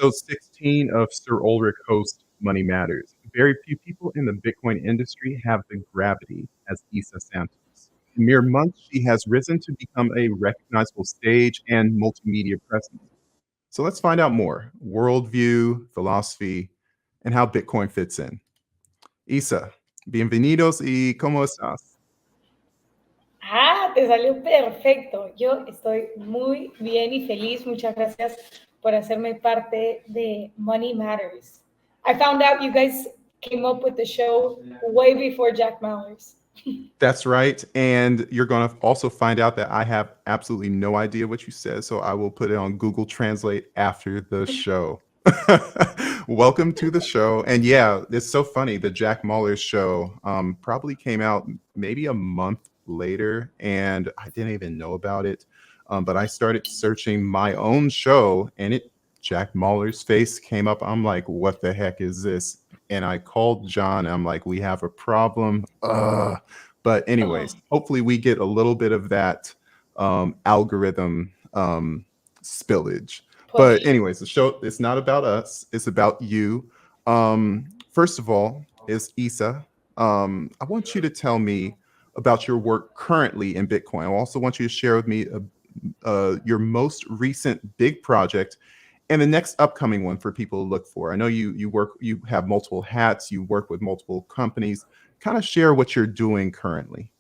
episode 16 of Sir Ulrich host Money Matters. Very few people in the Bitcoin industry have the gravity as Isa Santos. In mere months, she has risen to become a recognizable stage and multimedia presence. So let's find out more worldview, philosophy, and how Bitcoin fits in. Isa, bienvenidos y ¿cómo estás? Ah, te salió perfecto. Yo estoy muy bien y feliz. Muchas gracias por hacerme parte de Money Matters. I found out you guys came up with the show way before Jack Mallers. That's right. And you're going to also find out that I have absolutely no idea what you said. So I will put it on Google Translate after the show. Welcome to the show. And yeah, it's so funny. The Jack Mahler show probably came out maybe a month later, and I didn't even know about it. But I started searching my own show, and Jack Mahler's face came up. I'm like, what the heck is this? And I called John. And I'm like, we have a problem. But anyways, hopefully we get a little bit of that algorithm spillage. But Push. anyways, the show, it's not about us. It's about you. First of all, is Isa. I want you to tell me about your work currently in Bitcoin. I also want you to share with me your most recent big project and the next upcoming one for people to look for. I know you have multiple hats. You work with multiple companies. Kind of share what you're doing currently.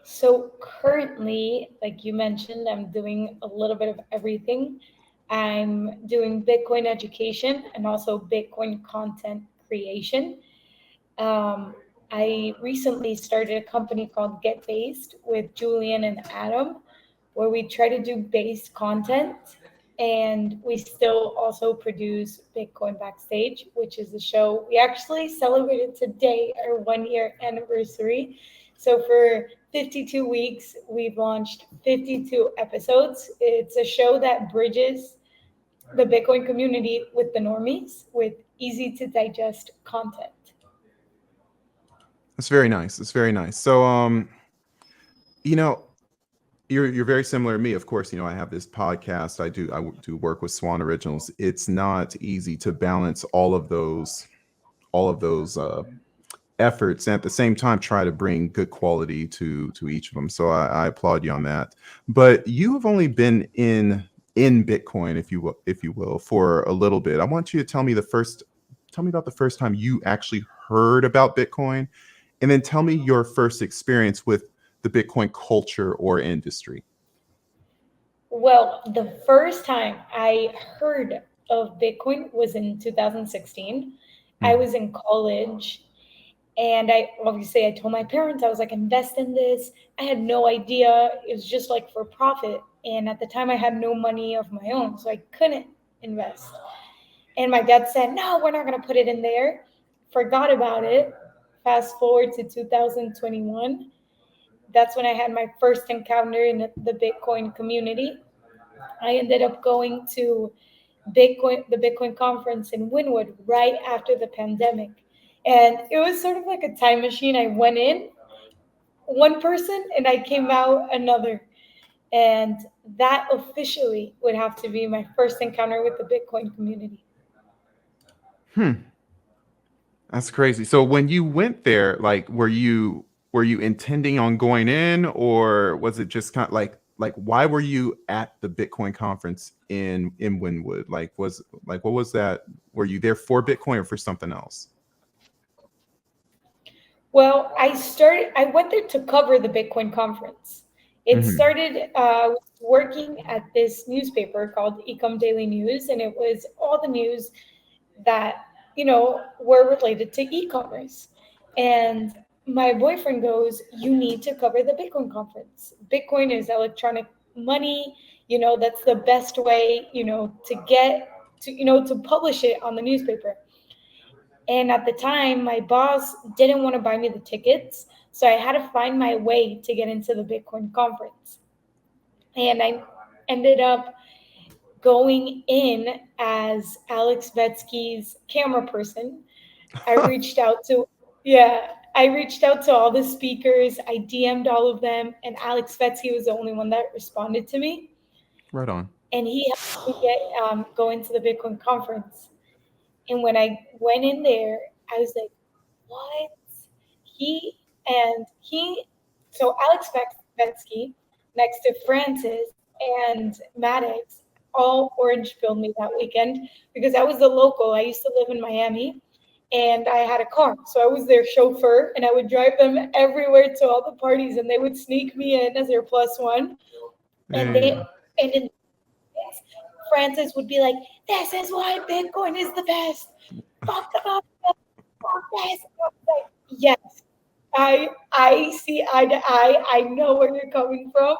So currently, like you mentioned, I'm doing a little bit of everything. I'm doing Bitcoin education and also Bitcoin content creation. Um, I recently started a company called Get Based with Julian and Adam, where we try to do based content, and we still also produce Bitcoin Backstage, which is a show we actually celebrated today, our 1 year anniversary. So for 52 weeks, we've launched 52 episodes. It's a show that bridges the Bitcoin community with the normies with easy to digest content. It's very nice. It's very nice. So, you know, you're very similar to me. Of course, I have this podcast. I do work with Swan Originals. It's not easy to balance all of those efforts, and at the same time try to bring good quality to each of them. So I applaud you on that. But you have only been in Bitcoin, if you will, for a little bit. I want you to tell me about the first time you actually heard about Bitcoin, and then tell me your first experience with the Bitcoin culture or industry. Well, the first time I heard of Bitcoin was in 2016. I Mhm. was in college, and I told my parents, I was like, invest in this. I had no idea. It was just like for profit. And at the time I had no money of my own, so I couldn't invest. And my dad said, no, we're not going to put it in there. Forgot about it. Fast forward to 2021. That's when I had my first encounter in the Bitcoin community. I ended up going to the Bitcoin conference in Wynwood right after the pandemic. And it was sort of like a time machine. I went in one person and I came out another. And that officially would have to be my first encounter with the Bitcoin community. Hmm. That's crazy. So when you went there, like, were you intending on going in, or was it just kind of like why were you at the Bitcoin conference in Wynwood? What was that? Were you there for Bitcoin or for something else? Well, I went there to cover the Bitcoin conference. It Hmm. started working at this newspaper called Ecom Daily News, and it was all the news that, were related to e-commerce. And my boyfriend goes, you need to cover the Bitcoin conference. Bitcoin is electronic money. That's the best way, to get to publish it on the newspaper. And at the time, my boss didn't want to buy me the tickets. So I had to find my way to get into the Bitcoin conference. And I ended up going in as Alex Vetsky's camera person. I reached out to, yeah, I reached out to all the speakers. I DM'd all of them, and Alex Vetsky was the only one that responded to me. Right on. and he helped me get go into the Bitcoin conference. And when I went in there, I was like, what? He he so Alex Betsky next to Francis and Maddox all orange pilled me that weekend because I was the local. I used to live in Miami and I had a car. So I was their chauffeur and I would drive them everywhere to all the parties and they would sneak me in as their plus one. And Hey. and in Francis would be like, this is why Bitcoin is the best. Fuck the best. Like, yes, I see eye to eye. I know where you're coming from.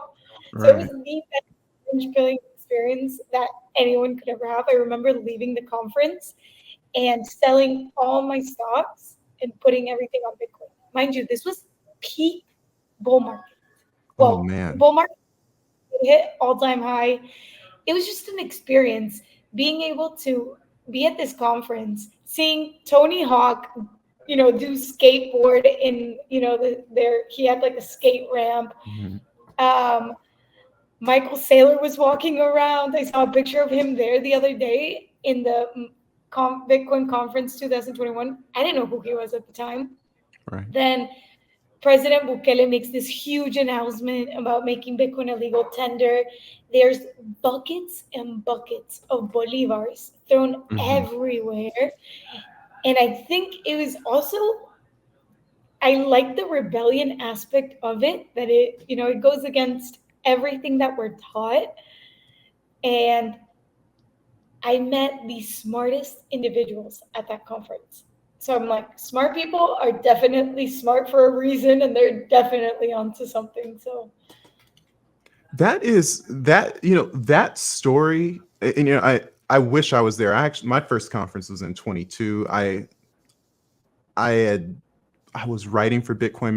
So it was Right. the best orange pilling experience that anyone could ever have. I remember leaving the conference and selling all my stocks and putting everything on Bitcoin. Mind you, this was peak bull market. Oh Well, man. bull market hit all time high. It was just an experience being able to be at this conference, seeing Tony Hawk, do skateboard in, he had like a skate ramp. Mhm. Um, Michael Saylor was walking around. I saw a picture of him there the other day in the Bitcoin conference 2021. I didn't know who he was at the time. Right. Then President Bukele makes this huge announcement about making Bitcoin a legal tender. There's buckets and buckets of bolivars thrown Mhm. everywhere. And I think it was also, I like the rebellion aspect of it, that it goes against everything that we're taught. And I met the smartest individuals at that conference. So I'm like, smart people are definitely smart for a reason, and they're definitely onto something. So That is that, that story, and I wish I was there. My first conference was in 22. I had I was writing for Bitcoin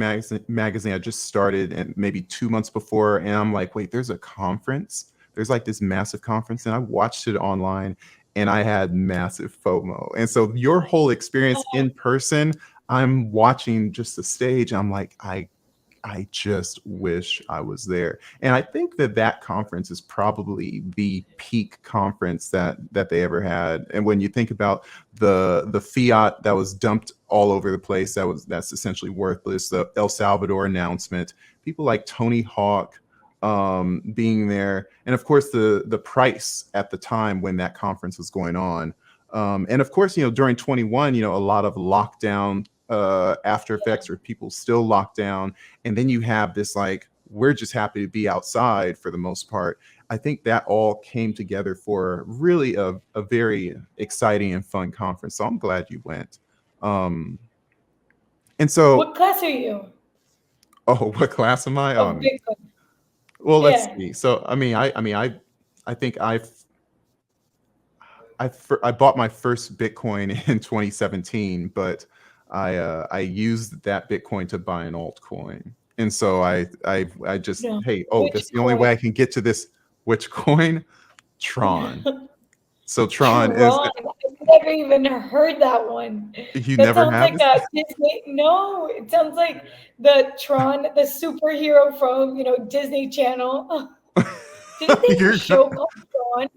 magazine. I just started and maybe 2 months before, and I'm like, wait, there's a conference. There's like this massive conference, and I watched it online, and I had massive FOMO. And so your whole experience in person, I'm watching just the stage. I'm like, I just wish I was there. And I think that conference is probably the peak conference that they ever had. And when you think about the fiat that was dumped all over the place, that's essentially worthless. The El Salvador announcement, people like Tony Hawk being there, and of course the price at the time when that conference was going on. And of course, during 21, a lot of lockdown after effects, or people still locked down, and then you have this, like, we're just happy to be outside for the most part. I think that all came together for really a very exciting and fun conference. So I'm glad you went. Um, and so, what class are you oh, what class am I? of Bitcoin? Well, let's Yeah. see. So, I think I bought my first Bitcoin in 2017, but I used that Bitcoin to buy an altcoin, and so I just, No. hey, oh, Which that's the only way coin? I can get to this. Which coin? Tron. So Tron is, Tron. I've never even heard that one. you That never sounds have like it? a Disney. No, it sounds like the Tron, the superhero from Disney Channel. Didn't they have a You're show called Tron?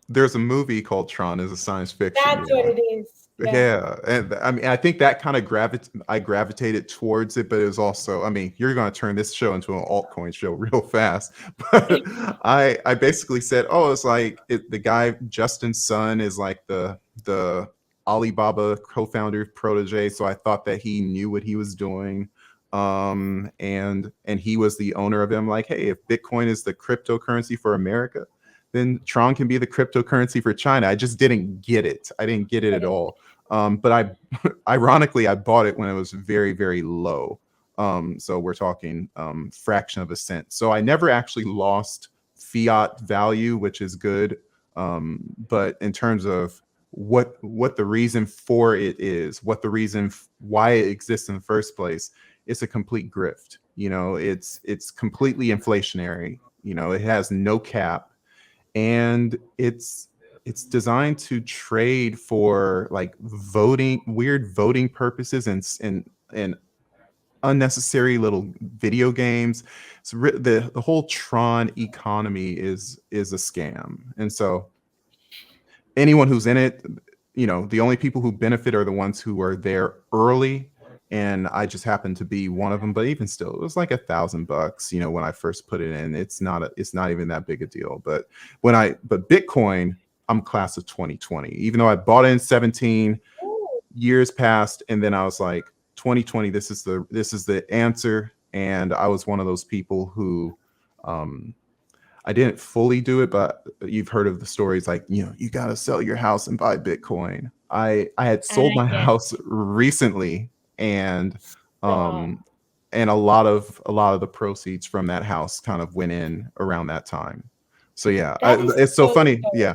There's a movie called Tron, as a science fiction. That's what it is. Yeah. Yeah, and I mean, I think that kind of I gravitated towards it, but it was also, I mean, you're going to turn this show into an altcoin show real fast. But I basically said, oh, it's like the guy Justin's son is like the Alibaba co-founder protege, so I thought that he knew what he was doing, and he was the owner of it. I'm like, hey, if Bitcoin is the cryptocurrency for America, then Tron can be the cryptocurrency for China. I just didn't get it. I didn't get it at all. But ironically, I bought it when it was very, very low. So we're talking fraction of a cent. So I never actually lost fiat value, which is good. But in terms of what the reason for it is, what the reason why it exists in the first place, it's a complete grift. It's completely inflationary. It has no cap, and it's designed to trade for like weird voting purposes, and unnecessary little video games. The whole Tron economy is a scam, and so anyone who's in it, the only people who benefit are the ones who are there early. And I just happened to be one of them. But even still, it was like $1,000, when I first put it in. It's not even that big a deal. But but Bitcoin, I'm class of 2020. Even though I bought it in 17, years passed, and then I was like, 2020, this is the answer. And I was one of those people who I didn't fully do it, but you've heard of the stories like, you got to sell your house and buy Bitcoin. I had sold my Yes. house recently, and Stop. and a lot of the proceeds from that house kind of went in around that time. So yeah, That is it's so so funny. dope. Yeah,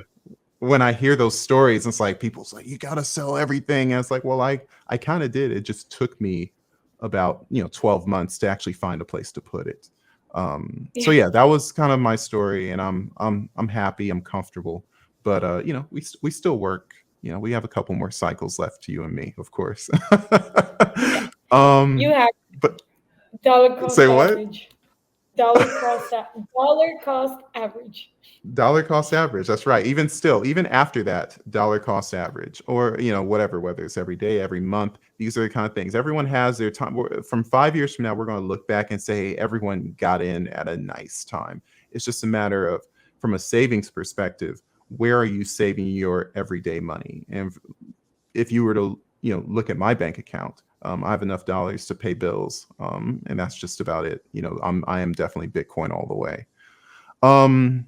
when I hear those stories, it's like people's like, you got to sell everything. And it's like, well, I kind of did. It just took me about 12 months to actually find a place to put it. So Yeah. yeah, that was kind of my story, and I'm happy, I'm comfortable, but we still work. We have a couple more cycles left to you and me, of course. Yeah. You um, have but dollar say cost what? average. Dollar cost average. Dollar cost average. That's right. Even still, even after that, dollar cost average, or whatever, whether it's every day, every month. These are the kind of things. Everyone has their time. From 5 years from now, we're going to look back and say, hey, everyone got in at a nice time. It's just a matter of, from a savings perspective, where are you saving your everyday money? And if you were to look at my bank account, I have enough dollars to pay bills, and that's just about it. I am definitely Bitcoin all the way. Um,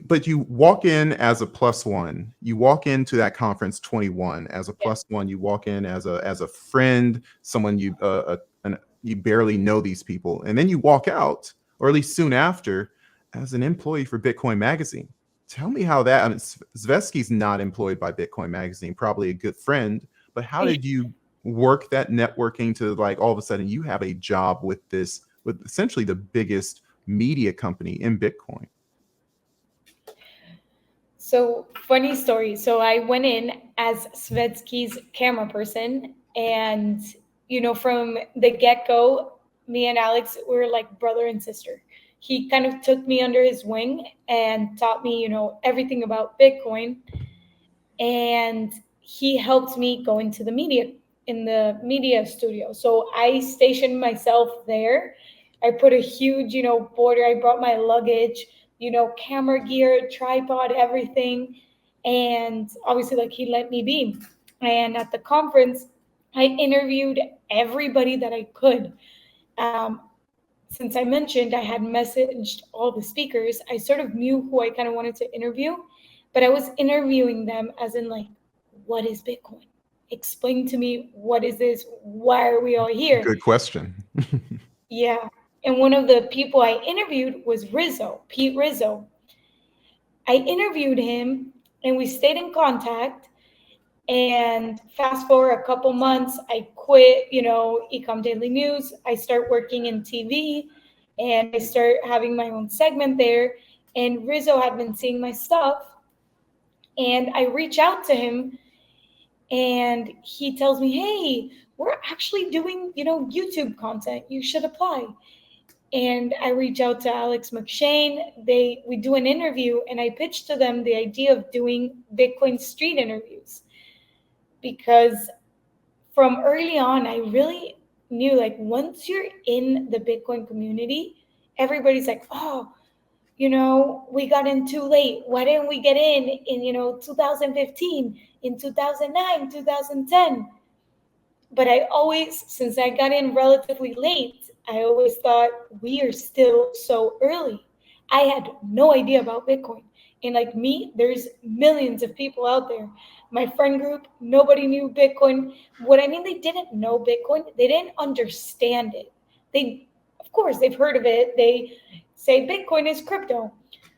but you walk in as a plus one. You walk into that conference 21 as a Yeah. plus one. You walk in as a friend, someone you barely know these people, and then you walk out, or at least soon after, as an employee for Bitcoin Magazine. Tell me how that. I mean, Zvetsky's not employed by Bitcoin Magazine, probably a good friend, but how did you work that networking to, like, all of a sudden you have a job with essentially the biggest media company in Bitcoin? So funny story. So I went in as Svetsky's camera person, and from the get go, me and Alex were like brother and sister. He kind of took me under his wing and taught me, everything about Bitcoin, and he helped me go into the media studio. So I stationed myself there. I put a huge, border. I brought my luggage, camera gear, tripod, everything. And obviously, like, he let me be. And at the conference, I interviewed everybody that I could. Um, since I mentioned I had messaged all the speakers, I sort of knew who I kind of wanted to interview, but I was interviewing them as in, like, what is Bitcoin? Explain to me, what is this? Why are we all here? Good question. Yeah. And one of the people I interviewed was Pete Rizzo. I interviewed him and we stayed in contact. And fast forward a couple months, I quit, Ecom Daily News. I start working in TV and I start having my own segment there. And Rizzo had been seeing my stuff. And I reach out to him and he tells me, hey, we're actually doing, YouTube content. You should apply. And I reach out to Alex McShane. We do an interview and I pitch to them the idea of doing Bitcoin street interviews, because from early on, I really knew, like, once you're in the Bitcoin community, everybody's like, oh, we got in too late. Why didn't we get in 2015, in 2009, 2010? But I always, since I got in relatively late, I always thought we are still so early. I had no idea about Bitcoin. And like me, there's millions of people out there. My friend group, nobody knew Bitcoin. What I mean, they didn't know Bitcoin, they didn't understand it. Of course, they've heard of it. They say Bitcoin is crypto.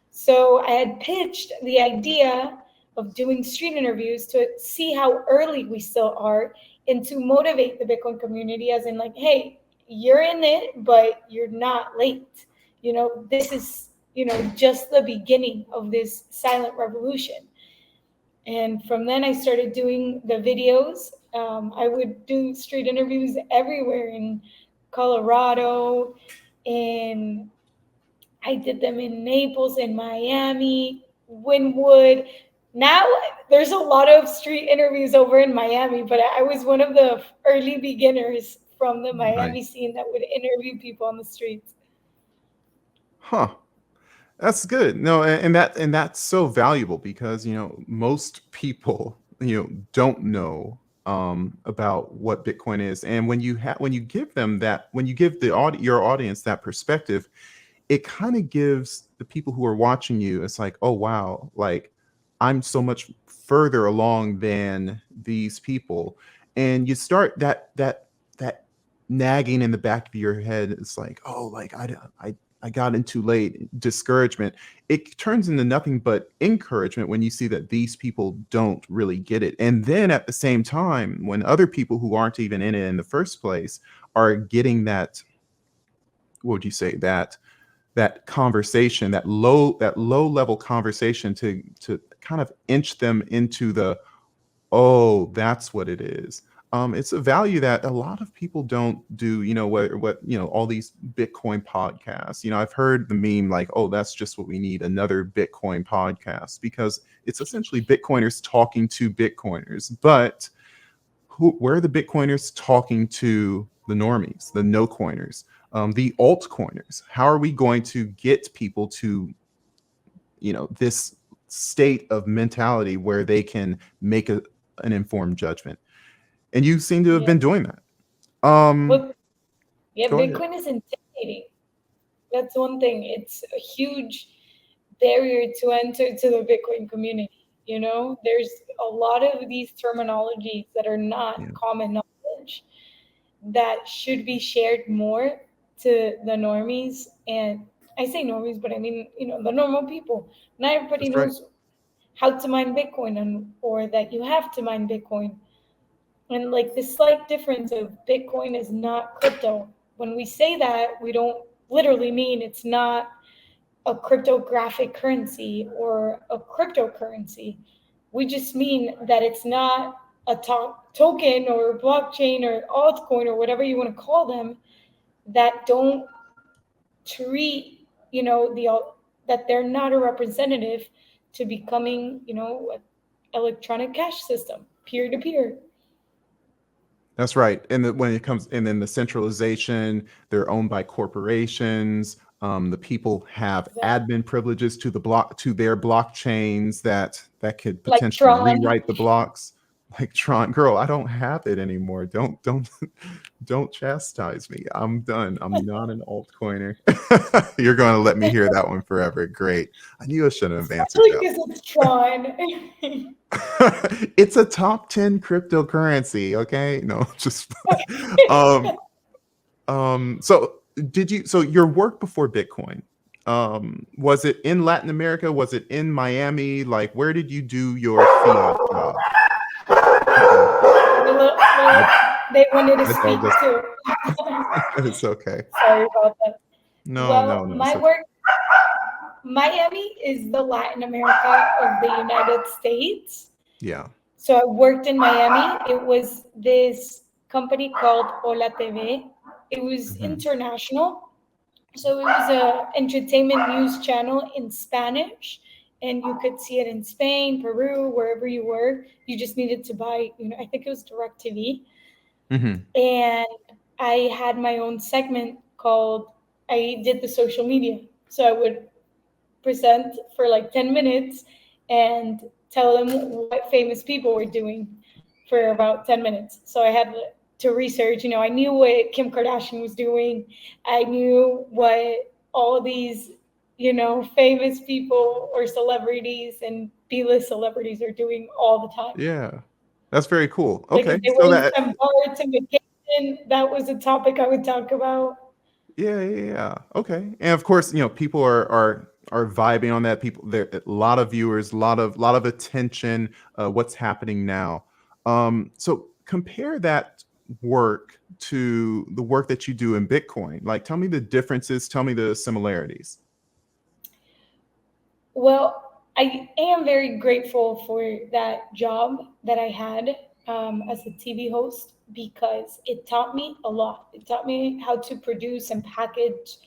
So I had pitched the idea of doing street interviews to see how early we still are and to motivate the Bitcoin community, as in, like, hey, you're in it, but you're not late. This is, just the beginning of this silent revolution. And from then I started doing the videos. I would do street interviews everywhere in Colorado, in I did them in Naples, in Miami, Wynwood. Now there's a lot of street interviews over in Miami, but I was one of the early beginners from the Miami Nice. scene that would interview people on the streets. Huh. That's good. No, and that's so valuable because most people don't know about what Bitcoin is, and when you give them that, when you give your audience that perspective, it kind of gives the people who are watching you, it's like, oh wow, like I'm so much further along than these people. And you start that nagging in the back of your head. It's like, oh, like I got in too late, discouragement. It turns into nothing but encouragement when you see that these people don't really get it. And then at the same time, when other people who aren't even in it in the first place are getting that, what would you say, that conversation, that low level conversation, to kind of inch them into the, oh, that's what it is. It's a value that a lot of people don't do. What all these Bitcoin podcasts. I've heard the meme like, oh, that's just what we need, another Bitcoin podcast, because it's essentially Bitcoiners talking to Bitcoiners. But where are the Bitcoiners talking to the normies, the no coiners, the altcoiners? How are we going to get people to, this state of mentality where they can make an informed judgment? And you seem to have Yeah. been doing that. Well, yeah, Go ahead. Bitcoin is intimidating. That's one thing. It's a huge barrier to enter to the Bitcoin community. There's a lot of these terminologies that are not Yeah, common knowledge that should be shared more to the normies. And I say normies, but I mean, the normal people. Not everybody that's right. knows how to mine Bitcoin, or that you have to mine Bitcoin. And like the slight difference of Bitcoin is not crypto. When we say that, we don't literally mean it's not a cryptographic currency or a cryptocurrency. We just mean that it's not a token or blockchain or altcoin or whatever you want to call them, that don't treat, that they're not a representative to becoming, an electronic cash system, peer to peer. That's right. When it comes, and then the centralization, they're owned by corporations. The people have admin privileges to their blockchains that could Like potentially Tron. rewrite the blocks. Like Tron, girl, I don't have it anymore. Don't don't chastise me. I'm done. I'm not an altcoiner. You're going to let me hear that one forever. Great. I knew I shouldn't have answered Especially that. because it's Tron. It's a top 10 cryptocurrency. Okay, no, just um so your work before Bitcoin, was it in Latin America? Was it in Miami? Like, where did you do your fiat job? Uh-oh, my, They wanted to my speak dog just too. it's okay. Sorry about that. No, no, Well, no, it's my okay. work, Miami is the Latin America of the United States. Yeah. So I worked in Miami. It was this company called Hola TV. It was Hmm. international. So it was a entertainment news channel in Spanish, and you could see it in Spain, Peru, wherever you were. You just needed to buy, I think it was Direct TV. Hmm. And I had my own segment called, I did the social media. So I would present for like 10 minutes and tell them what famous people were doing for about 10 minutes. So I had to research, I knew what Kim Kardashian was doing. I knew what all these, famous people or celebrities and B-list celebrities are doing all the time. Yeah. That's very cool. Like Okay. if they So went that, on board to vacation, that was a topic I would talk about. yeah, yeah, yeah. Okay. And of course, people are vibing on that. People, there a lot of viewers, a lot of attention. What's happening now? So compare that work to the work that you do in Bitcoin. Like, tell me the differences. Tell me the similarities. Well, I am very grateful for that job that I had as a TV host because it taught me a lot. It taught me how to produce and package,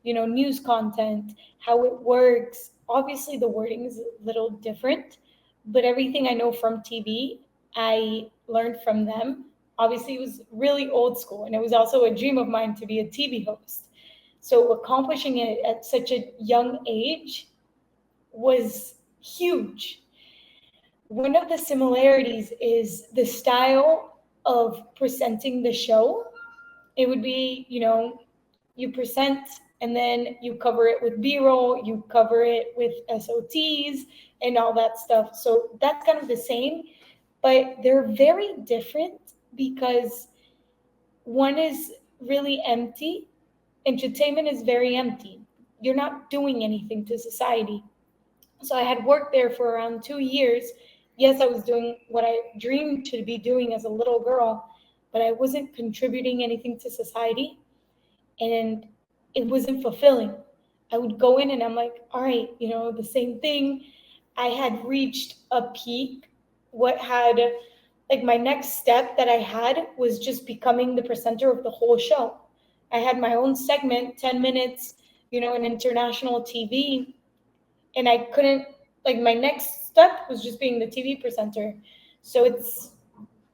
news content, how it works. Obviously, the wording is a little different, but everything I know from TV, I learned from them. Obviously, it was really old school, and it was also a dream of mine to be a TV host. So accomplishing it at such a young age was huge. One of the similarities is the style of presenting the show. It would be, you present and then you cover it with B-roll, you cover it with SOTs and all that stuff. So that's kind of the same, but they're very different because one is really empty. Entertainment is very empty. You're not doing anything to society. So I had worked there for around 2 years. Yes, I was doing what I dreamed to be doing as a little girl, but I wasn't contributing anything to society, and it wasn't fulfilling. I would go in and I'm like, all right, the same thing. I had reached a peak. What had, like, my next step that I had was just becoming the presenter of the whole show. I had my own segment, 10 minutes, in international TV, and I couldn't, like, my next step was just being the TV presenter. So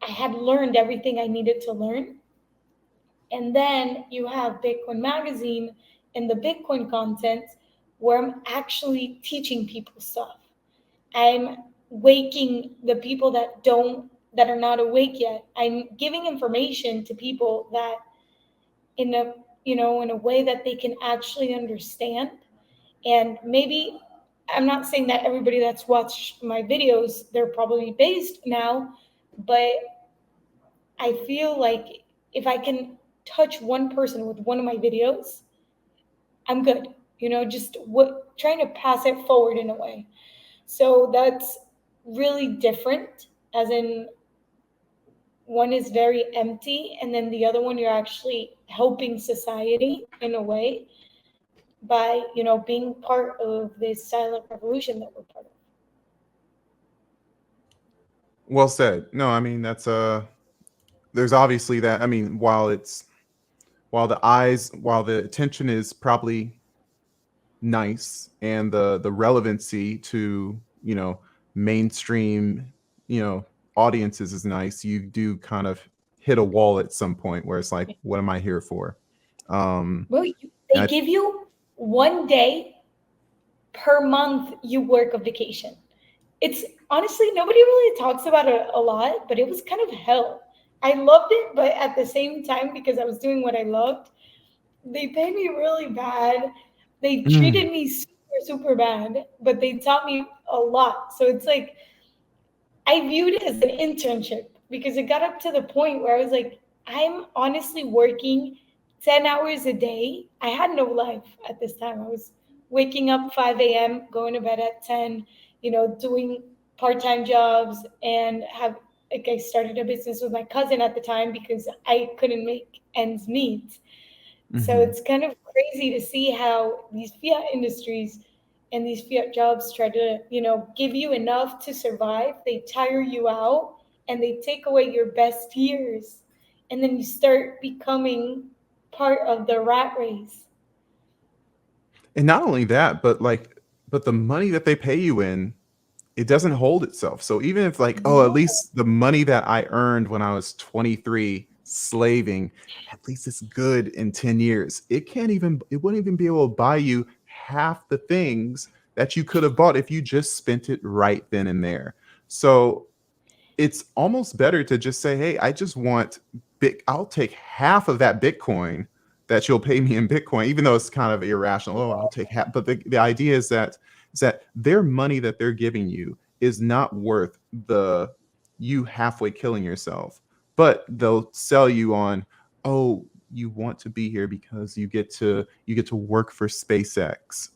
I had learned everything I needed to learn. And then you have Bitcoin Magazine and the Bitcoin content where I'm actually teaching people stuff. I'm waking the people that are not awake yet. I'm giving information to people that in a way that they can actually understand. And maybe I'm not saying that everybody that's watched my videos, they're probably based now, but I feel like if I can touch one person with one of my videos, I'm good. Just trying to pass it forward in a way. So that's really different, as in one is very empty, and then the other one you're actually helping society in a way by being part of this silent revolution that we're part of. Well said. No, I mean that's there's obviously that. I mean, while the attention is probably nice and the relevancy to, mainstream, audiences is nice, you do kind of hit a wall at some point where it's like, what am I here for? Well, they I, give you 1 day per month you work a vacation. It's honestly, nobody really talks about it a lot, but it was kind of hell. I loved it, but at the same time, because I was doing what I loved, they paid me really bad. They mm, treated me super, super bad, but they taught me a lot. So it's like I viewed it as an internship because it got up to the point where I was like, I'm honestly working 10 hours a day. I had no life at this time. I was waking up 5 a.m., going to bed at 10, doing part time jobs, and I started a business with my cousin at the time because I couldn't make ends meet. So mhm. it's kind of crazy to see how these fiat industries and these fiat jobs try to, give you enough to survive. They tire you out and they take away your best years. And then you start becoming part of the rat race. And not only that, but the money that they pay you in, it doesn't hold itself. So even if like, oh, at No, least the money that I earned when I was 23 slaving, at least it's good in 10 years. It wouldn't even be able to buy you half the things that you could have bought if you just spent it right then and there. So it's almost better to just say, hey, I just want I'll take half of that Bitcoin that you'll pay me in Bitcoin, even though it's kind of irrational. Oh, I'll take half. But the idea is that their money that they're giving you is not worth the you halfway killing yourself. But they'll sell you on, oh, you want to be here because you get to work for SpaceX,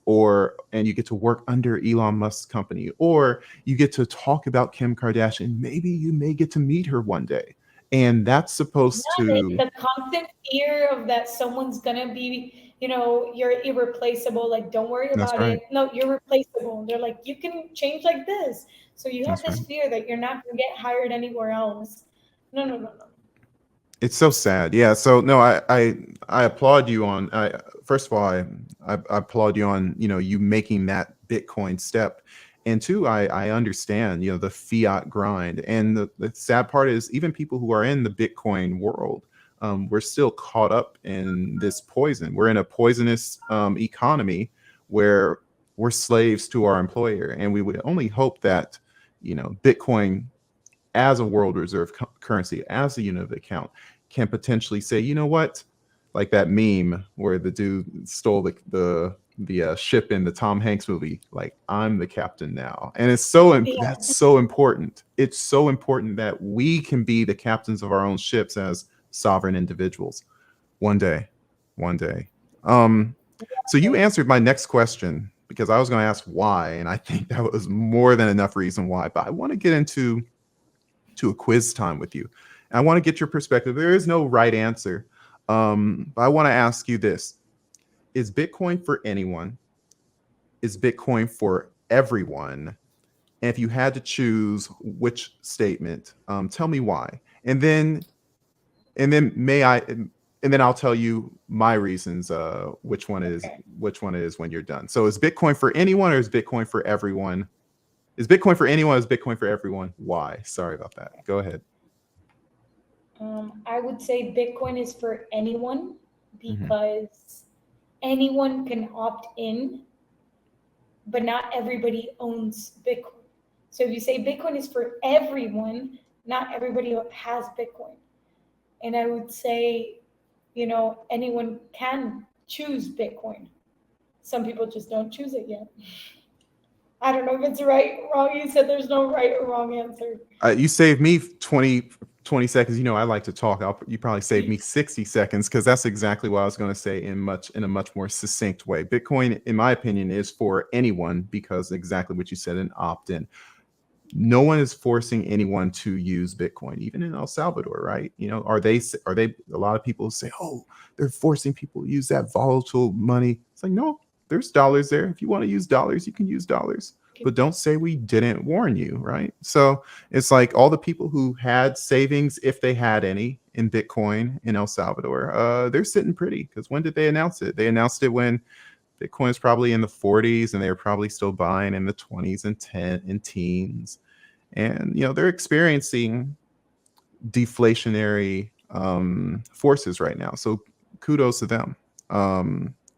and you get to work under Elon Musk's company, or you get to talk about Kim Kardashian. Maybe you may get to meet her one day. And that's yeah, supposed to, the constant fear of that someone's gonna be you're irreplaceable. Like, don't worry That's about right. it. No, you're replaceable. They're like, you can change like this. So you have That's this right. fear that you're not going to get hired anywhere else. No, no, no, no. It's so sad. Yeah. So no, I applaud you on. First of all, I applaud you on you making that Bitcoin step, and two, I understand the fiat grind, and the sad part is even people who are in the Bitcoin world, we're still caught up in this poison. We're in a poisonous economy where we're slaves to our employer, and we would only hope that Bitcoin as a world reserve currency, as a unit of account, can potentially say, you know what, like that meme where the dude stole the ship in the Tom Hanks movie, like I'm the captain now, and Yeah. that's so important. It's so important that we can be the captains of our own ships as sovereign individuals one day, one day. So you answered my next question because I was going to ask why, and I think that was more than enough reason why. But I want to get into a quiz time with you. And I want to get your perspective. There is no right answer. But I want to ask you this. Is Bitcoin for anyone? Is Bitcoin for everyone? And if you had to choose which statement, tell me why. And then may I and then I'll tell you my reasons Okay. which one it is when you're done. So is Bitcoin for anyone or is Bitcoin for everyone? Is Bitcoin for anyone? Is Bitcoin for everyone? Why? Sorry about that. Go ahead. I would say Bitcoin is for anyone Mhm. because anyone can opt in, but not everybody owns Bitcoin. So if you say Bitcoin is for everyone, not everybody has Bitcoin. And I would say, anyone can choose Bitcoin. Some people just don't choose it yet. I don't know if it's right, wrong. You said there's no right or wrong answer. You saved me 20 seconds. I like to talk. You probably saved me 60 seconds because that's exactly what I was going to say in a much more succinct way. Bitcoin, in my opinion, is for anyone because exactly what you said, an opt-in. No one is forcing anyone to use Bitcoin, even in El Salvador, right? Are they a lot of people say, oh, they're forcing people to use that volatile money. It's like, no, there's dollars there. If you want to use dollars, you can use dollars. But don't say we didn't warn you, right? So it's like all the people who had savings, if they had any, in Bitcoin in El Salvador, they're sitting pretty because when did they announce it? They announced it when Bitcoin is probably in the 40s and they were probably still buying in the 20s and teens. And they're experiencing deflationary forces right now. So kudos to them.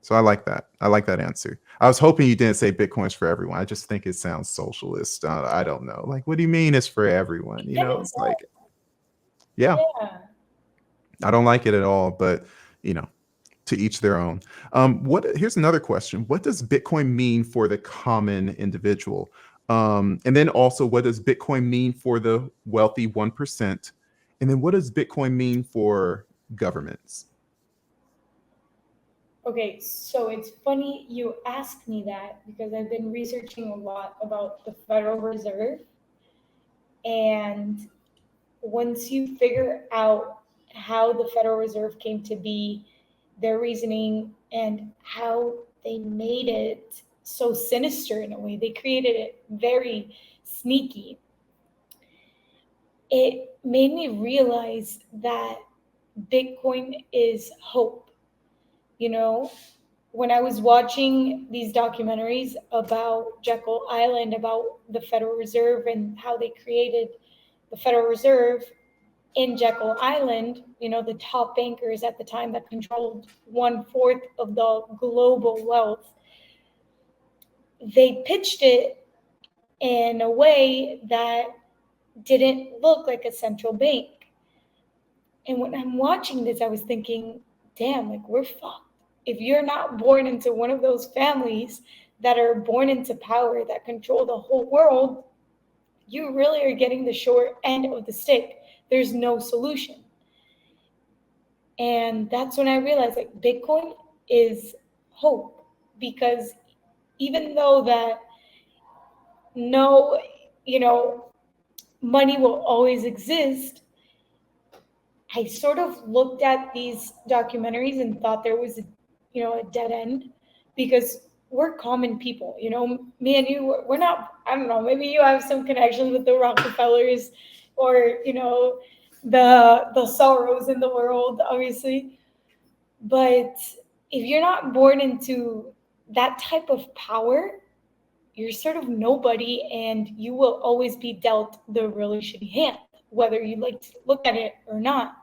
So I like that. I like that answer. I was hoping you didn't say Bitcoin's for everyone. I just think it sounds socialist. I don't know. Like, what do you mean it's for everyone? It kind of It's like, yeah, yeah. I don't like it at all. But you know, to each their own. What Here's another question: what does Bitcoin mean for the common individual? And then also, what does Bitcoin mean for the wealthy 1%? And then what does Bitcoin mean for governments? Okay, so it's funny you ask me that because I've been researching a lot about the Federal Reserve. And once you figure out how the Federal Reserve came to be, their reasoning, and how they made it so sinister in a way, they created it very sneaky. It made me realize that Bitcoin is hope. You know, when I was watching these documentaries about Jekyll Island, about the Federal Reserve and how they created the Federal Reserve in Jekyll Island, the top bankers at the time that controlled 1/4 of the global wealth, they pitched it in a way that didn't look like a central bank. And when I'm watching this, I was thinking, damn, like we're fucked. If you're not born into one of those families that are born into power that control the whole world, you really are getting the short end of the stick. There's no solution. And that's when I realized like Bitcoin is hope because even though that no, you know, money will always exist, I sort of looked at these documentaries and thought there was, a dead end, because we're common people. Me and you, we're not. I don't know. Maybe you have some connections with the Rockefellers, or the sorrows in the world, obviously. But if you're not born into that type of power, you're sort of nobody, and you will always be dealt the really shitty hand, whether you like to look at it or not.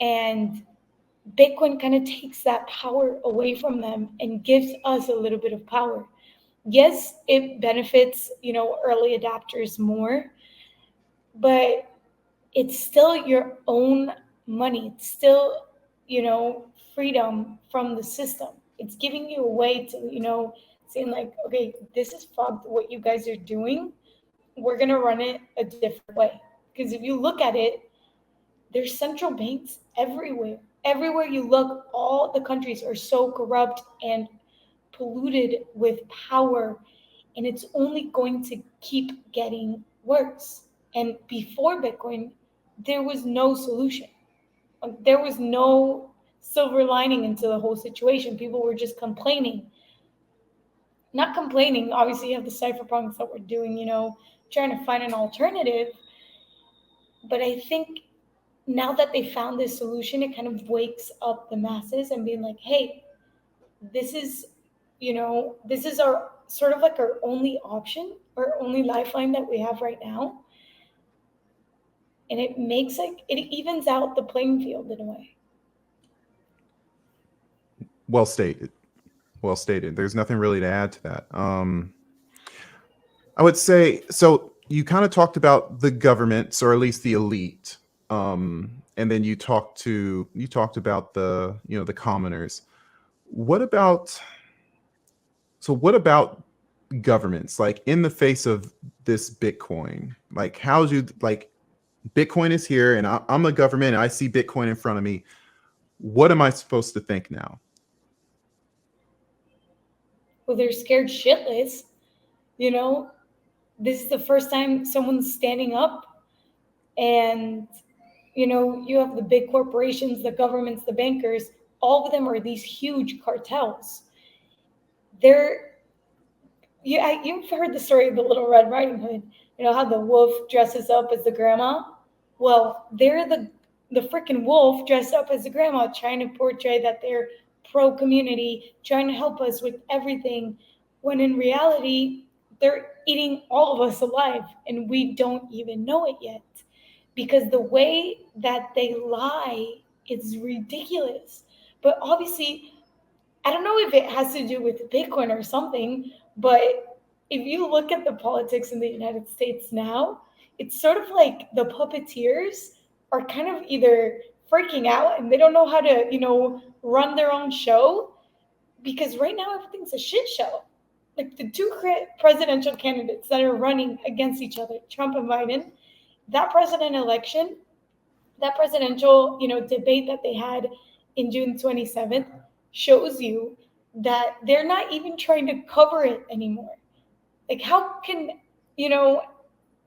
And Bitcoin kind of takes that power away from them and gives us a little bit of power. Yes, it benefits, early adapters more, but it's still your own money. It's still, freedom from the system. It's giving you a way to, saying like, okay, this is fucked what you guys are doing. We're going to run it a different way. Because if you look at it, there's central banks everywhere. Everywhere you look, all the countries are so corrupt and polluted with power, and it's only going to keep getting worse. And before Bitcoin, there was no solution. There was no silver lining into the whole situation. People were just complaining. Not complaining, obviously, you have the cypherpunks that were doing, trying to find an alternative. But I think now that they found this solution, it kind of wakes up the masses and being like, hey, this is, this is our sort of like our only option, our only lifeline that we have right now. And it makes it evens out the playing field in a way. Well stated. Well stated. There's nothing really to add to that. I would say, so you kind of talked about the governments, or at least the elite. And then you talked about the, the commoners. What about governments, like in the face of this Bitcoin? Like, Bitcoin is here, and I'm a government, and I see Bitcoin in front of me. What am I supposed to think now? Well, they're scared shitless. This is the first time someone's standing up, and you have the big corporations, the governments, the bankers. All of them are these huge cartels. You've heard the story of the Little Red Riding Hood. How the wolf dresses up as the grandma. Well, they're the freaking wolf dressed up as the grandma, trying to portray that they're pro community, trying to help us with everything, when in reality they're eating all of us alive, and we don't even know it yet, because the way that they lie is ridiculous. But obviously, I don't know if it has to do with Bitcoin or something, but if you look at the politics in the United States now, it's sort of like the puppeteers are kind of either freaking out and they don't know how to, run their own show, because right now everything's a shit show. Like the two presidential candidates that are running against each other, Trump and Biden, that presidential, debate that they had in June 27th shows you that they're not even trying to cover it anymore. Like, how can,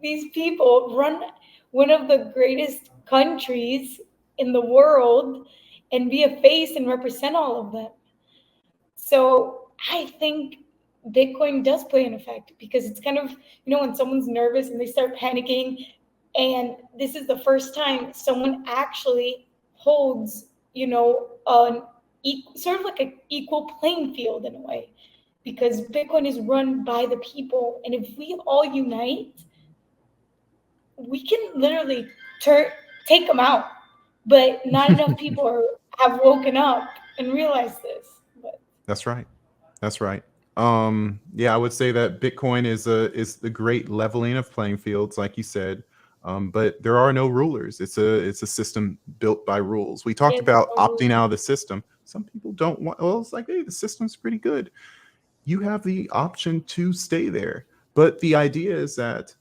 these people run one of the greatest countries in the world and be a face and represent all of them? So I think Bitcoin does play an effect, because it's kind of, when someone's nervous and they start panicking, and this is the first time someone actually holds, sort of like an equal playing field in a way, because Bitcoin is run by the people. And if we all unite, we can literally take them out. But not enough people have woken up and realized this. But That's right. That's right. Yeah, I would say that Bitcoin is the great leveling of playing fields, like you said. But there are no rulers. It's a system built by rules. We talked about opting out of the system. Some people don't want. Well, it's like, hey, the system's pretty good. You have the option to stay there. But the idea is that,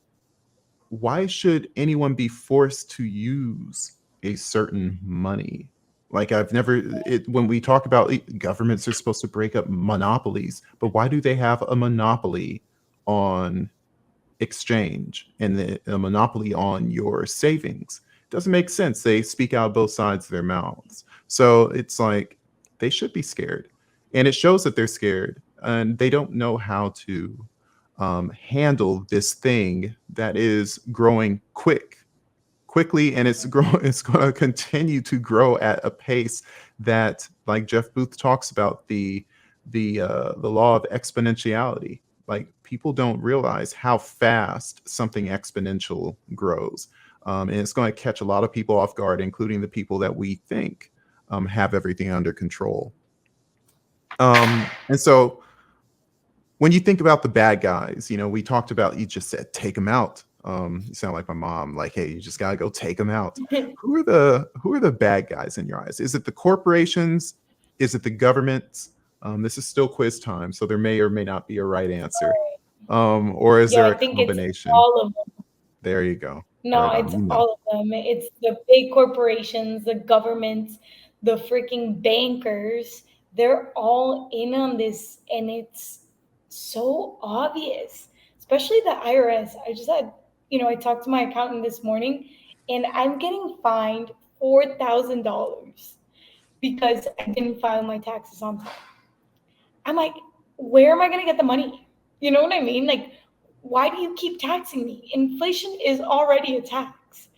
why should anyone be forced to use a certain money? Like, when we talk about governments are supposed to break up monopolies, but why do they have a monopoly on exchange and a monopoly on your savings? It doesn't make sense. They speak out both sides of their mouths. So it's like, they should be scared. And it shows that they're scared and they don't know how to handle this thing that is growing quickly, and it's going to continue to grow at a pace that, like Jeff Booth talks about, the law of exponentiality. Like, people don't realize how fast something exponential grows, and it's going to catch a lot of people off guard, including the people that we think have everything under control. And so when you think about the bad guys, we talked about, you just said, take them out. You sound like my mom, like, hey, you just gotta go take them out. Who are the bad guys in your eyes? Is it the corporations? Is it the governments? This is still quiz time, so there may or may not be a right answer. Or is Yeah, there I a think it's combination? all of them. There you go. No, Right on. it's all of them. It's the big corporations, the governments, the freaking bankers. They're all in on this, and it's so obvious, especially the IRS. I just had, I talked to my accountant this morning, and I'm getting fined $4,000 because I didn't file my taxes on time. I'm like, where am I going to get the money? You know what I mean? Like, why do you keep taxing me? Inflation is already a tax.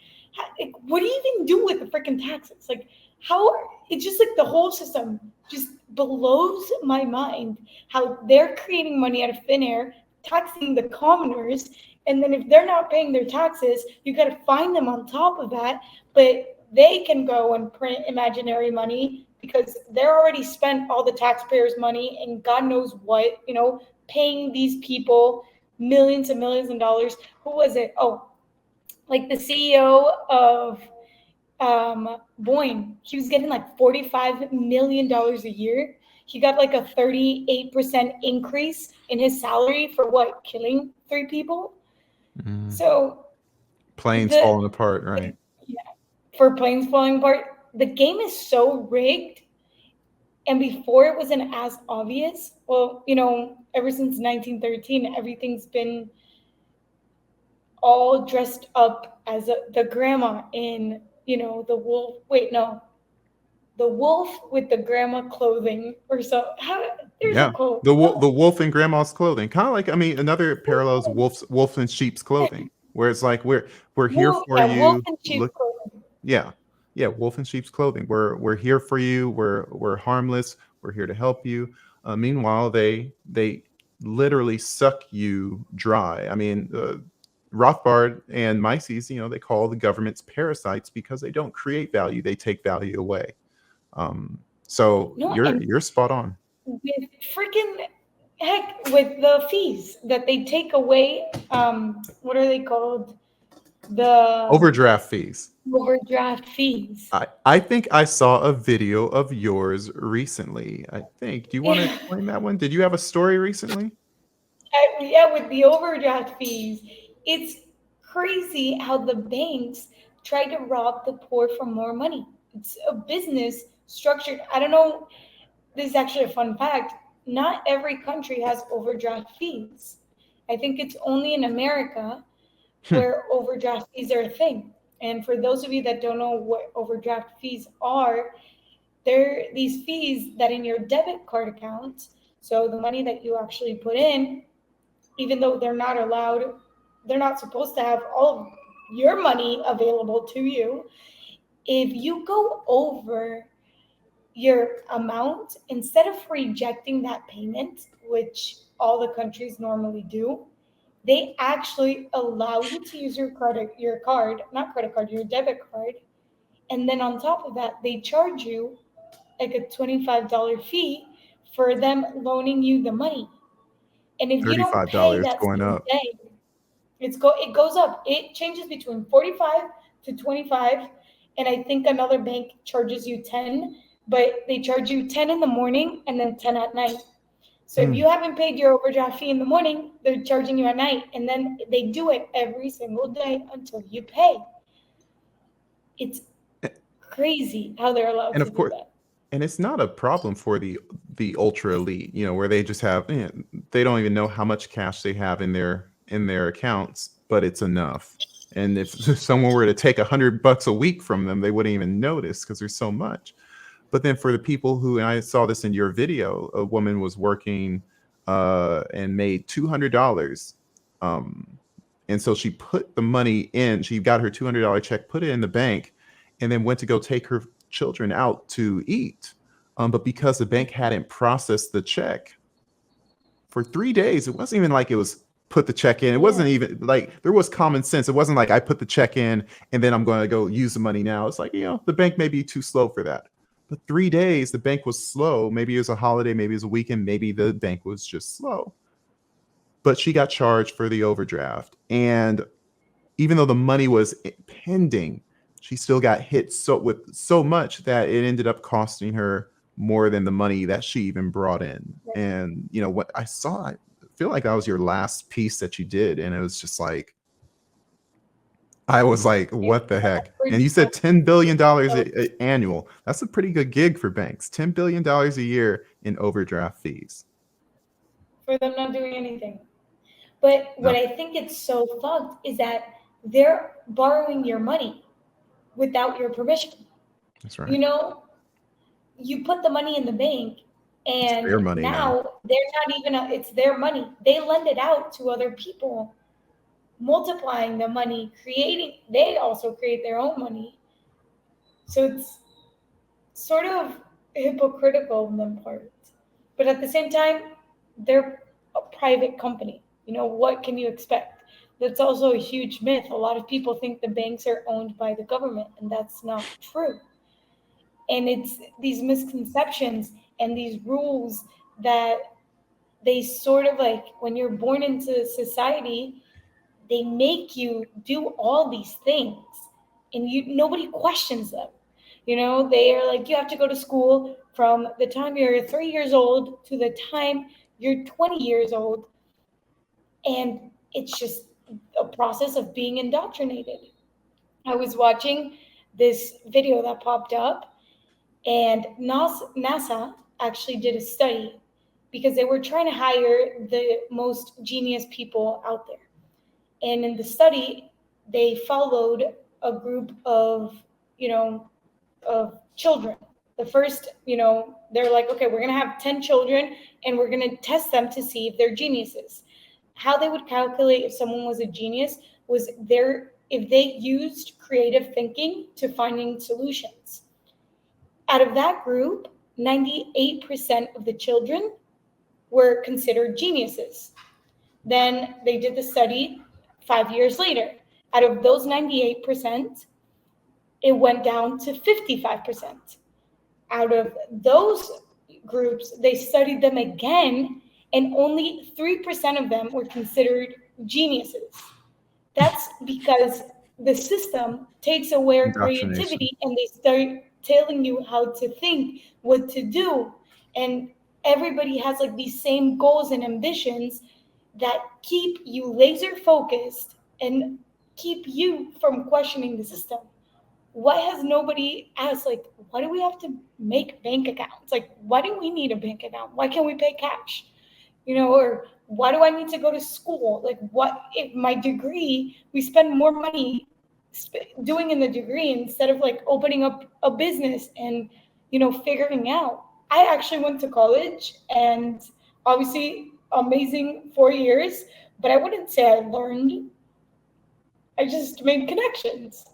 Like, what do you even do with the freaking taxes? Like, how it's just like the whole system just blows my mind how they're creating money out of thin air, taxing the commoners. And then if they're not paying their taxes, you got to fine them on top of that. But they can go and print imaginary money because they're already spent all the taxpayers' money and God knows what, paying these people millions and millions of dollars. Who was it? Oh, like the CEO of Boeing. He was getting like $45 million a year. He got like a 38% increase in his salary for what? Killing 3 people? So Planes falling apart, right? For planes falling apart, the game is so rigged. And before it wasn't as obvious. Well, ever since 1913, everything's been all dressed up as the grandma in, the wolf. Wait, no, the wolf with the grandma clothing or so. There's a quote. The wolf in grandma's clothing, kind of like, another parallel is wolf in sheep's clothing, where it's like we're here for you. Wolf in sheep's clothing. Yeah, wolf in sheep's clothing. We're here for you. We're harmless. We're here to help you. Meanwhile, they literally suck you dry. Rothbard and Mises, they call the governments parasites because they don't create value; they take value away. So you're spot on. With freaking heck, with the fees that they take away, what are they called? The overdraft fees. Overdraft fees. I think I saw a video of yours recently. I think. Do you want to explain that one? Did you have a story recently? Yeah, with the overdraft fees, it's crazy how the banks try to rob the poor for more money. It's a business structured. I don't know. This is actually a fun fact. Not every country has overdraft fees. I think it's only in America where overdraft fees are a thing. And for those of you that don't know what overdraft fees are, they're these fees that in your debit card account, so the money that you actually put in, even though they're not supposed to have all of your money available to you. If you go over your amount, instead of rejecting that payment, which all the countries normally do, they actually allow you to use your debit card. And then on top of that, they charge you like a $25 fee for them loaning you the money. And if you don't pay $35 that going same up. day, it goes up. It changes between 45 to 25. And I think another bank charges you 10, but they charge you 10 in the morning and then 10 at night. So if you haven't paid your overdraft fee in the morning, they're charging you at night. And then they do it every single day until you pay. It's crazy how they're allowed to do that. And it's not a problem for the ultra elite, where they just have, they don't even know how much cash they have in their accounts, but it's enough. And if someone were to take $100 a week from them, they wouldn't even notice because there's so much. But then for the people who, and I saw this in your video, a woman was working and made $200. And so she put the money in, she got her $200 check, put it in the bank, and then went to go take her children out to eat. But because the bank hadn't processed the check for 3 days, it wasn't even like it was put the check in. It wasn't even like there was common sense. It wasn't like I put the check in and then I'm going to go use the money now. It's like, the bank may be too slow for that. But 3 days, the bank was slow. Maybe it was a holiday, maybe it was a weekend, maybe the bank was just slow. But she got charged for the overdraft. And even though the money was pending, she still got hit with so much that it ended up costing her more than the money that she even brought in. And what I saw, I feel like that was your last piece that you did, and it was just like, I was like, what the heck? And you said $10 billion annual. That's a pretty good gig for banks. $10 billion a year in overdraft fees for them not doing anything. But what I think it's so fucked is that they're borrowing your money without your permission. That's right. You put the money in the bank, and their money now they're not even, it's their money. They lend it out to other people, multiplying the money, they also create their own money. So it's sort of hypocritical on them part. But at the same time, they're a private company. What can you expect? That's also a huge myth. A lot of people think the banks are owned by the government, and that's not true. And it's these misconceptions and these rules that they sort of like, when you're born into society, they make you do all these things, and nobody questions them. They are like, you have to go to school from the time you're 3 years old to the time you're 20 years old. And it's just a process of being indoctrinated. I was watching this video that popped up, and NASA actually did a study because they were trying to hire the most genius people out there. And in the study, they followed a group of children. The first, they're like, okay, we're going to have 10 children and we're going to test them to see if they're geniuses. How they would calculate if someone was a genius was if they used creative thinking to finding solutions. Out of that group, 98% of the children were considered geniuses. Then they did the study 5 years later. Out of those 98%, it went down to 55%. Out of those groups, they studied them again, and only 3% of them were considered geniuses. That's because the system takes away our creativity, and they start telling you how to think, what to do. And everybody has like these same goals and ambitions that keep you laser focused and keep you from questioning the system. Why has nobody asked, like, why do we have to make bank accounts? Like, why do we need a bank account? Why can't we pay cash? Or why do I need to go to school? Like, what if my degree, we spend more money doing in the degree instead of like opening up a business and, figuring out. I actually went to college, and obviously amazing 4 years, but I wouldn't say I learned. I just made connections.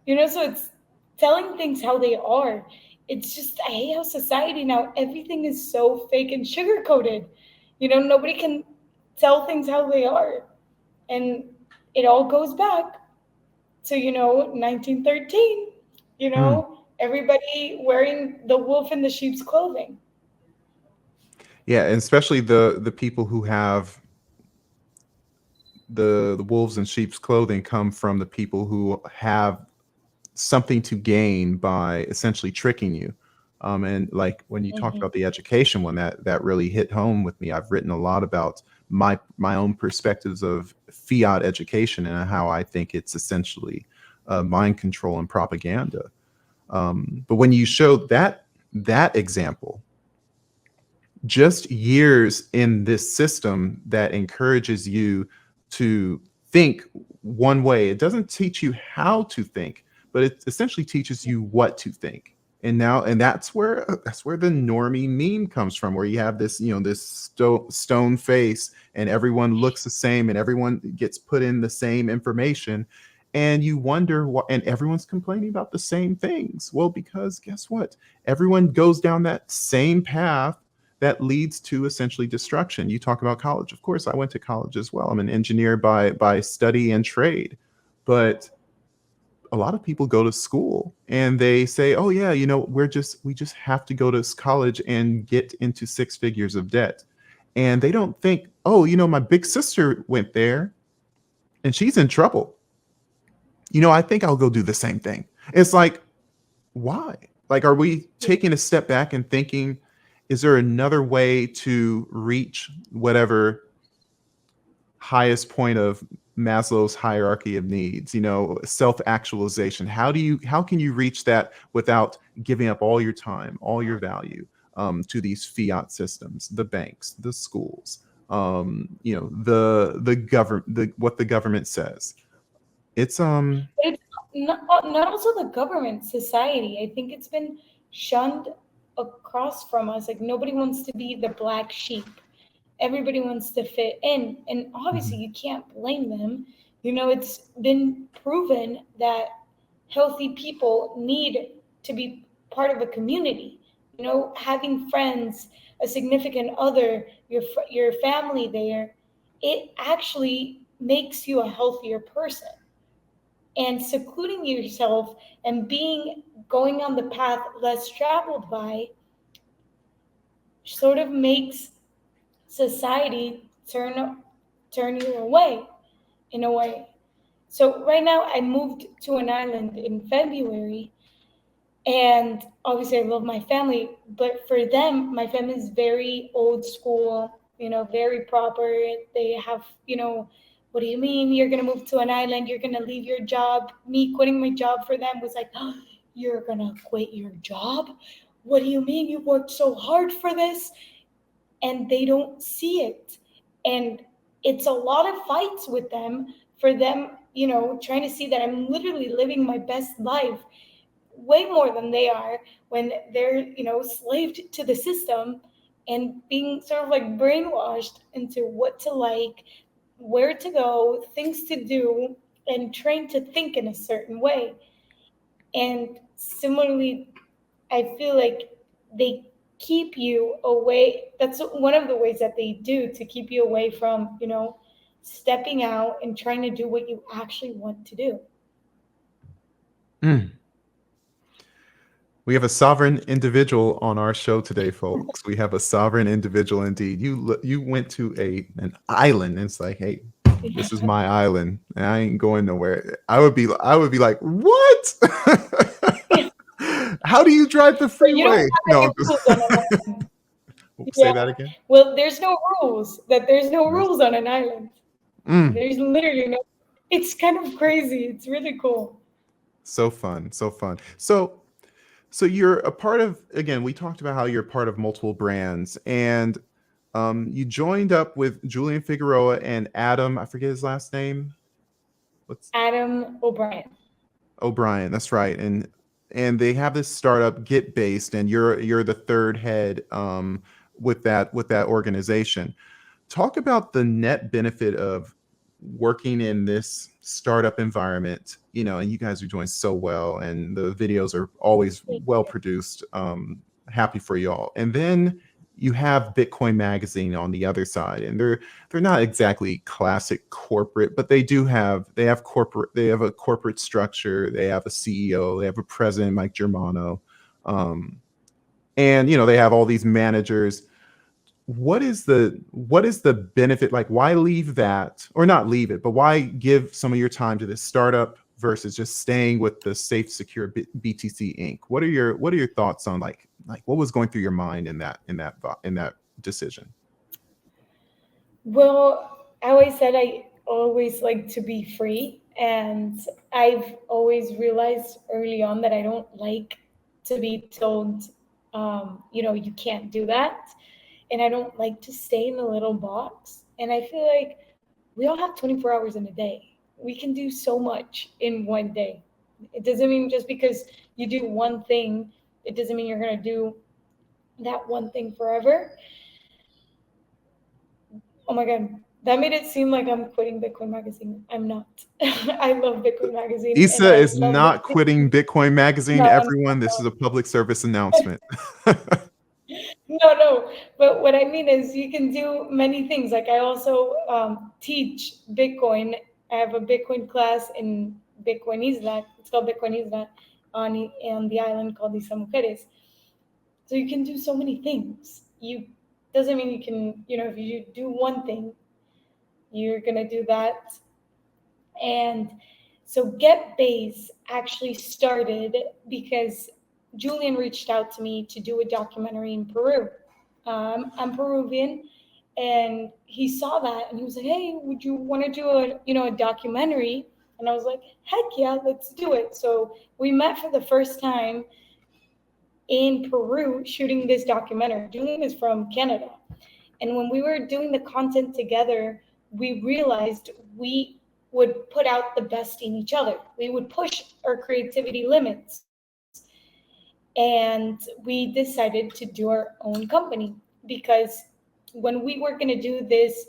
So it's telling things how they are. It's just, I hate how society now, everything is so fake and sugar-coated. Nobody can tell things how they are. And it all goes back to, 1913, everybody wearing the wolf in the sheep's clothing. Yeah, and especially the people who have the wolves in sheep's clothing come from the people who have something to gain by essentially tricking you. And like when you talked about the education one, that really hit home with me. I've written a lot about my own perspectives of fiat education and how I think it's essentially mind control and propaganda. But when you showed that example, just years in this system that encourages you to think one way, it doesn't teach you how to think, but it essentially teaches you what to think. And that's where the normie meme comes from, where you have this, this stone face, and everyone looks the same, and everyone gets put in the same information, and you wonder what, and everyone's complaining about the same things. Well, because guess what? Everyone goes down that same path that leads to essentially destruction. You talk about college. Of course, I went to college as well. I'm an engineer by study and trade, but a lot of people go to school and they say, "Oh yeah, we just have to go to college and get into six figures of debt." And they don't think, "Oh, my big sister went there and she's in trouble. I think I'll go do the same thing." It's like, why? Like, are we taking a step back and thinking, is there another way to reach whatever highest point of Maslow's hierarchy of needs, self-actualization? How can you reach that without giving up all your time, all your value, to these fiat systems, the banks, the schools, the government, what the government says? It's It's not also the government, society. I think it's been shunned across from us. Like nobody wants to be the black sheep. Everybody wants to fit in, and obviously Mhm. you can't blame them. It's been proven that healthy people need to be part of a community. Having friends, a significant other, your family there, it actually makes you a healthier person. And secluding yourself and going on the path less traveled by sort of makes society turn you away in a way. So right now I moved to an island in February, and obviously I love my family, but for them my family is very old school, very proper. They have, what do you mean you're going to move to an island, you're going to leave your job? Me quitting my job for them was like, oh, you're going to quit your job? What do you mean, you worked so hard for this? And they don't see it. And it's a lot of fights with them, for them, trying to see that I'm literally living my best life way more than they are, when they're, slaved to the system and being sort of like brainwashed into what to like, where to go, things to do, and trained to think in a certain way. And similarly, I feel like they keep you away. That's one of the ways that they do to keep you away from, stepping out and trying to do what you actually want to do. Mm. We have a sovereign individual on our show today, folks. We have a sovereign individual indeed. You went to an island, and it's like, hey, this is my island, and I ain't going nowhere. I would be like, what? How do you drive the But you don't freeway? have No, any I'm just rules on an island. say Yeah. that again. Well, there's no rules. There's no Yes. rules on an island. Mm, There's literally no. It's kind of crazy. It's really cool. so fun, so fun. So you're a part of, again, we talked about how you're part of multiple brands, and you joined up with Julian Figueroa and Adam, I forget his last name. What's Adam O'Brien. O'Brien? That's right. And they have this startup Get Based, and you're the third head, with that organization. Talk about the net benefit of working in this startup environment, and you guys are doing so well, and the videos are always well produced. Happy for y'all. And then you have Bitcoin Magazine on the other side, and they're not exactly classic corporate, but they have a corporate structure. They have a CEO, they have a president, Mike Germano, um, and they have all these managers. What is the benefit? Like, why leave that, or not leave it, but why give some of your time to this startup versus just staying with the safe, secure BTC Inc? What are your thoughts on, like what was going through your mind in that decision? Well, I always said I always like to be free, and I've always realized early on that I don't like to be told, you can't do that, and I don't like to stay in a little box. And I feel like we all have 24 hours in a day. We can do so much in one day. It doesn't mean just because you do one thing it doesn't mean you're going to do that one thing forever. Oh my God. That made it seem like I'm quitting Bitcoin Magazine. I'm not. I love Bitcoin Magazine and Issa I is love not listening. quitting Bitcoin Magazine. No, Everyone, this is a public service announcement. no. But what I mean is you can do many things. Like I also teach Bitcoin. I have a Bitcoin class in Bitcoin Isla. It's called Bitcoin Isla on the island called Isla Mujeres. So you can do so many things. You doesn't mean you can, if you do one thing, you're gonna do that. And so Get Base actually started because Julian reached out to me to do a documentary in Peru. I'm Peruvian, and he saw that and he was like, "Hey, would you want to do a documentary?" And I was like, "Heck yeah, let's do it." So we met for the first time in Peru shooting this documentary. Julian is from Canada. And when we were doing the content together, we realized we would put out the best in each other. We would push our creativity limits. And we decided to do our own company because when we were going to do this,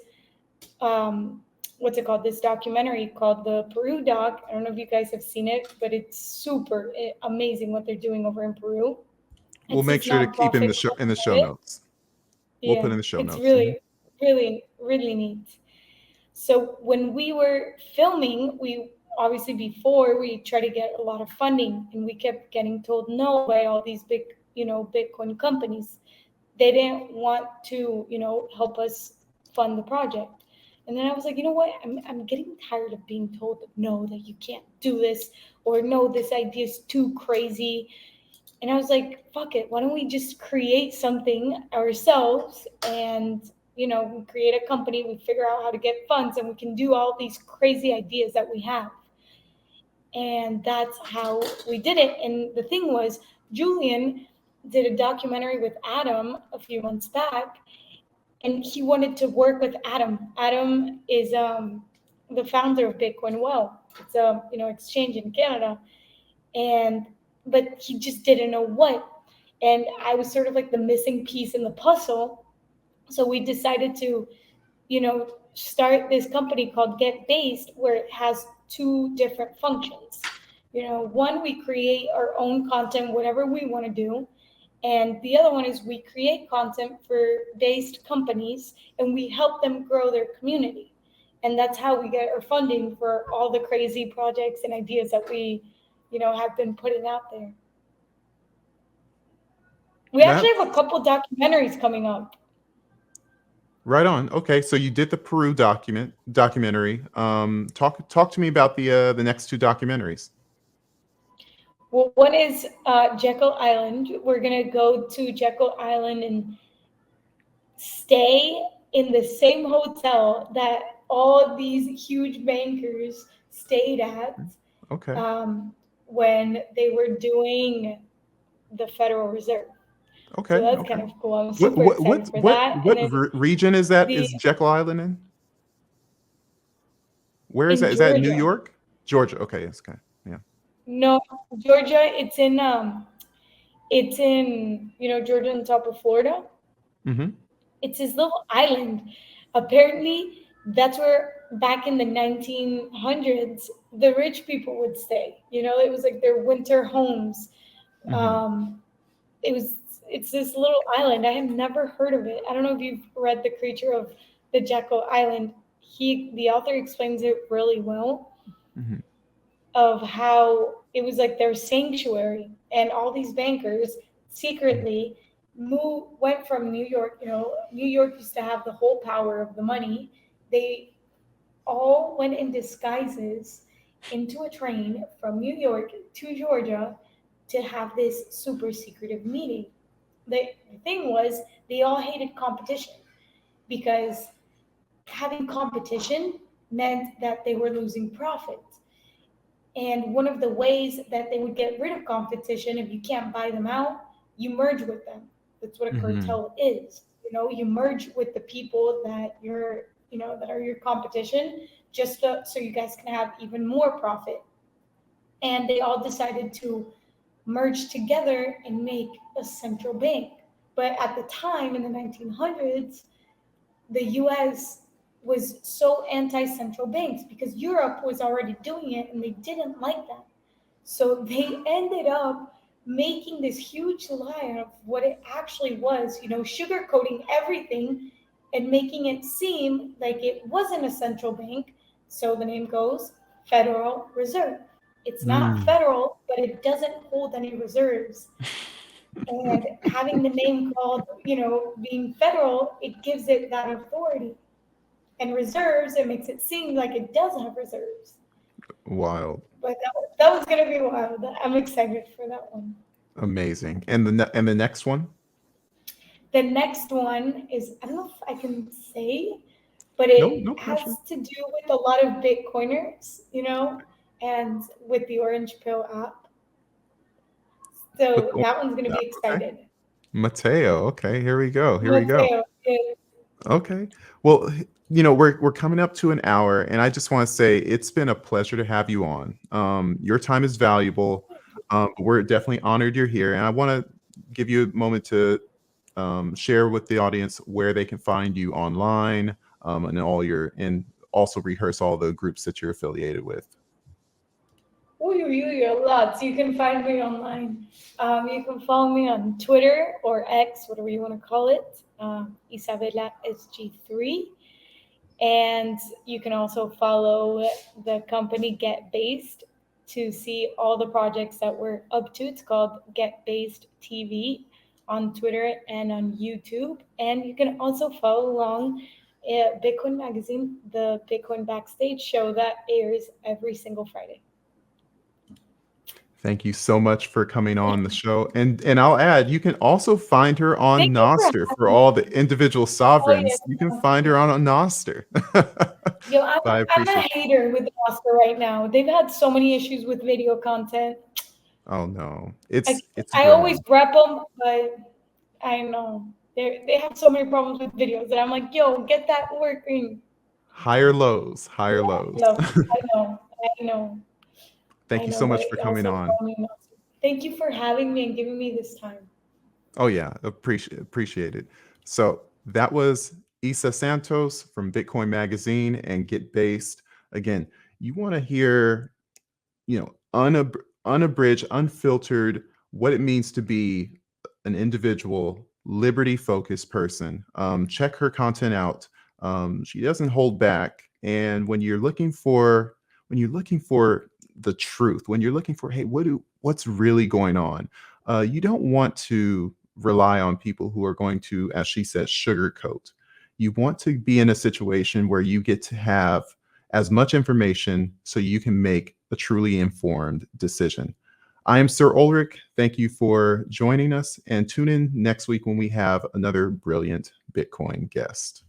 what's it called? This documentary called the Peru Doc. I don't know if you guys have seen it, but it's super amazing what they're doing over in Peru. We'll It's make this sure to keep nonprofit in the show nonprofit. notes. We'll put Yeah, in the show it's notes. really, really, really neat. So when we were filming, we obviously before we try to get a lot of funding, and we kept getting told no by all these big, Bitcoin companies. They didn't want to, help us fund the project. And then I was like, you know what? I'm getting tired of being told no, that you can't do this, or no, this idea is too crazy. And I was like, fuck it, why don't we just create something ourselves and, we create a company, we figure out how to get funds, and we can do all these crazy ideas that we have. And that's how we did it. And the thing was, Julian did a documentary with Adam a few months back, and he wanted to work with Adam. Adam is the founder of Bitcoin Well. It's a exchange in Canada, and but he just didn't know what. And I was sort of like the missing piece in the puzzle. So we decided to, start this company called Get Based, where it has two different functions. One, we create our own content, whatever we want to do. And the other one is we create content for based companies and we help them grow their community. And that's how we get our funding for all the crazy projects and ideas that we, have been putting out there. We actually have a couple documentaries coming up. Right on. Okay, so you did the Peru documentary. Talk to me about the next two documentaries. Well, one is Jekyll Island. We're gonna go to Jekyll Island and stay in the same hotel that all these huge bankers stayed at Okay. when they were doing the Federal Reserve. Okay. So that's Okay. kind of cool. I'm super excited for that. What And then region is that? the Is Jekyll Island in? Where is in that? Is that New Georgia. York? Georgia. Okay. It's okay. Yeah. No, Georgia. It's in Georgia on top of Florida. Mm-hmm. It's this little island. Apparently, that's where back in the 1900s the rich people would stay. It was like their winter homes. Mm-hmm. It was. It's this little island. I have never heard of it. I don't know if you've read The Creature of the Jekyll Island. The author explains it really well Mm-hmm. of how it was like their sanctuary, and all these bankers secretly went from New York. New York used to have the whole power of the money. They all went in disguises into a train from New York to Georgia to have this super secretive meeting. The thing was, they all hated competition because having competition meant that they were losing profit. And one of the ways that they would get rid of competition, if you can't buy them out, you merge with them. That's what a Mm-hmm. cartel is. You merge with the people that that are your competition, so you guys can have even more profit. And they all decided to merge together and make a central bank. But at the time in the 1900s, the US was so anti central banks because Europe was already doing it and they didn't like that. So they ended up making this huge lie of what it actually was, sugarcoating everything and making it seem like it wasn't a central bank. So the name goes Federal Reserve. It's not Mm. federal, but it doesn't hold any reserves. And having the name called, being federal, it gives it that authority. And reserves, it makes it seem like it does have reserves. Wild. But that was going to be wild. I'm excited for that one. Amazing. And the next one? The next one is, I don't know if I can say, but No it has pressure. to do with a lot of Bitcoiners, and with the Orange Pill app. With So the- that one's going to be okay. excited. Mateo. Okay, here we go. Here we go. Mateo is, Okay. Well, we're coming up to an hour, and I just want to say it's been a pleasure to have you on. Your time is valuable. We're definitely honored you're here, and I want to give you a moment to share with the audience where they can find you online, and also rehearse all the groups that you're affiliated with. a lot. So you can find me online. You can follow me on Twitter or X, whatever you want to call it, Isabella SG3. And you can also follow the company Get Based to see all the projects that we're up to. It's called Get Based TV on Twitter and on YouTube. And you can also follow along Bitcoin Magazine, the Bitcoin Backstage show that airs every single Friday. Thank you so much for coming on the show. And I'll add, you can also find her on Thank you for Noster for having all me. the individual Oh, sovereigns. yes. You can find her on Noster. Yo, But I I'm a appreciate. hater with the Oscar right now. They've had so many issues with video content. Oh no, Like, it's I always growing. rep them, but I know they have so many problems with videos that I'm like, yo, get that working. Higher lows, higher Yeah, lows. no, I know, I know, Thank I you know, so but much for coming also on. follow me on Oscar. Thank you for having me and giving me this time. Oh yeah, appreciate it. So that was Isa Santos from Bitcoin Magazine and Get Based. Again, you want to hear, unabridged, unfiltered, what it means to be an individual, liberty-focused person. Check her content out. She doesn't hold back. And when you're looking for the truth, when you're looking for, hey, what's really going on, you don't want to rely on people who are going to, as she says, sugarcoat. You want to be in a situation where you get to have as much information so you can make a truly informed decision. I am Sir Ulrich. Thank you for joining us, and tune in next week when we have another brilliant Bitcoin guest.